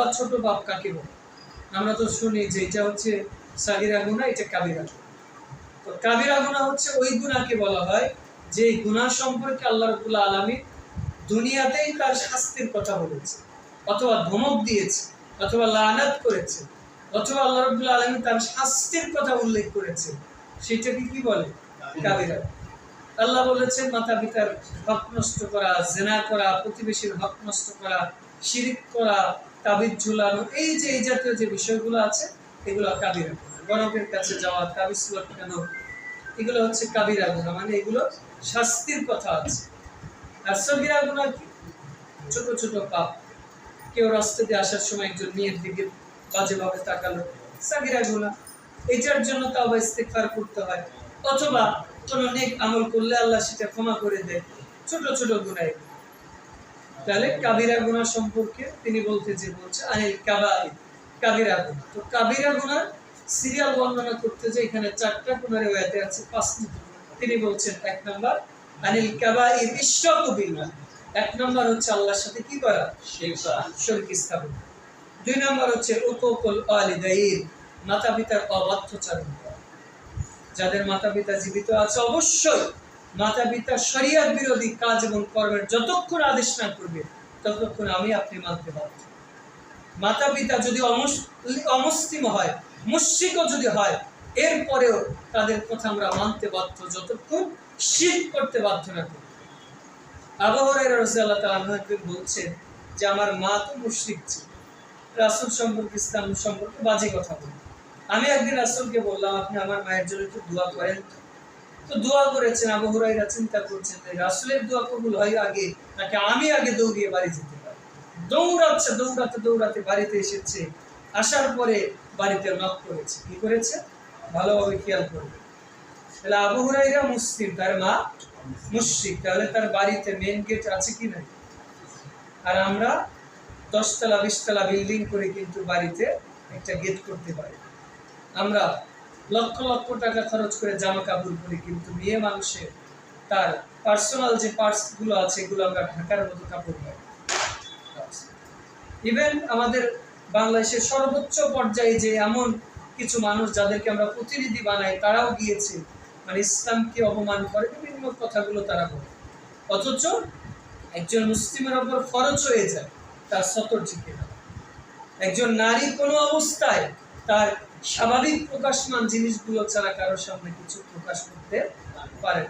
বা ছোট পাপ কাকে বলে? আমরা তো শুনি যে এটা হচ্ছে সাগীরা গুনাহ, এটা কাবিরা। তো কাবিরা গুনাহ হচ্ছে ওই গুনাহকে বলা হয় যে গুনাহ সম্পর্কে আল্লাহ রাব্বুল আলামিন দুনিয়াতেই তার শাস্তির কথা বলেছে, অথবা ধমক দিয়েছে, অথবা লানাত করেছে, অথবা আল্লাহ রাব্বুল আলামিন তার শাস্তির কথা উল্লেখ করেছে। সেটাকে কি বলে? কাবিরা। আল্লাহ বলেছেন মাতা পিতার হক নষ্ট করা, জিনা করা, প্রতিবেশীর হক নষ্ট করা, শিরক করা, তাবিজ ঝুলানো, এই যে এই জাতীয় যে বিষয়গুলো আছে এগুলো কাবিরা গুনাহ। গণকের কাছে যাওয়া, তাবিজ লটকানো, এগুলো হচ্ছে কাবিরা গুনাহ, মানে এগুলো শাস্তির কথা আছে। আর সগীরা গুনাহ কি? ছোট ছোট পাপ। কেউ রাস্তা দিয়ে আসার সময় একজন মেয়ের দিকে বাজেভাবে তাকালো, সগীরা গুনাহ। এটার জন্য তাওবা ইস্তিগফার করতে হয়, অথবা কোনো নেক আমল করলে আল্লাহ সেটা ক্ষমা করে দেয়। ছোট ছোট গুনাহ। তাহলে কাবিরা গুনাহ সম্পর্কে তিনি বলছে আনিল কাবাইর, কাবিরা গুনাহ। তো কাবিরা গুনাহ সিরিয়াল বর্ণনা করতে যে এখানে 4টা গুনাহের ওয়ায়াতে আছে 5টি। তিনি বলছেন 1 নাম্বার আনিল কাবাইর ইশরাকু বিল্লাহ। 1 নাম্বার হচ্ছে আল্লাহর সাথে কি করা? শিরক স্থাপন। 2 নাম্বার হচ্ছে উকুকুল ওয়ালিদাইন, মাতা-পিতার অবাধ্যচারণ করা। যাদের মাতা-পিতা জীবিত আছে অবশ্যই মাতা-পিতা শরীয়ত বিরোধী কাজ এবং কর্মের যতক্ষণ আদেশ না করবে ততক্ষণ আমি আপনি মানতে বাধ্য। মাতা-পিতা যদি অমুসলিম হয়, মুশরিকও যদি হয়, এরপরেও তাদের কথা আমরা মানতে বাধ্য যতক্ষণ শিরক করতে বাধ্য না করি। আবু হুরায়রা রাদিয়াল্লাহু তাআলা আনহু বলছেন যে আমার মা তো মুশরিক ছিল, রাসূল সম্পর্কে, ইসলাম সম্পর্কে বাজে কথা বলে। আমি একদিন রাসূলকে বললাম আপনি আমার মায়ের জন্য একটু দোয়া করেন। তো দোয়া করেছেন। আবু হুরায়রা চিন্তা করছেন যে রাসূলের দোয়া কবুল হয় আগে নাকি আমি আগে দৌড়িয়ে বাড়ি যেতে পারি। দৌড়াতে বাড়িতে এসেছে। আসার পরে বাড়িতে নক করেছে। কি করেছে? ভালোভাবে খেয়াল করবে। তাহলে আবু হুরায়রা মুসলিম, তার মা মুশরিক। তাহলে তার বাড়িতে মেইন গেট আছে কি নাই? আর আমরা 10 তলা 20 তলা বিল্ডিং করে কিন্তু বাড়িতে একটা গেট করতে পারি। আমরা লক্ষ লক্ষ টাকা খরচ করে জামা কাপড় পরি, কিন্তু মেয়ে মানুষের তার পার্সোনাল যে পার্টস গুলো আছে এগুলো আমরা ঢাকার মতো কাপড় পাই। ইভেন আমাদের বাংলাদেশের সর্বোচ্চ পর্যায়ে যে এমন কিছু মানুষ যাদেরকে আমরা প্রতিনিধি বানাই, তারাও গিয়েছে মানে ইসলামকে অপমান করে বিভিন্ন কথাগুলো তারা বলে। অথচ একজন মুসলিমের উপর ফরজ হয়ে যায় তার সতর ঝিকে না। একজন নারী কোনো অবস্থায় তার স্বাভাবিক প্রকাশমান জিনিসগুলো ছাড়া কারোর সামনে কিছু প্রকাশ করতে পারে না।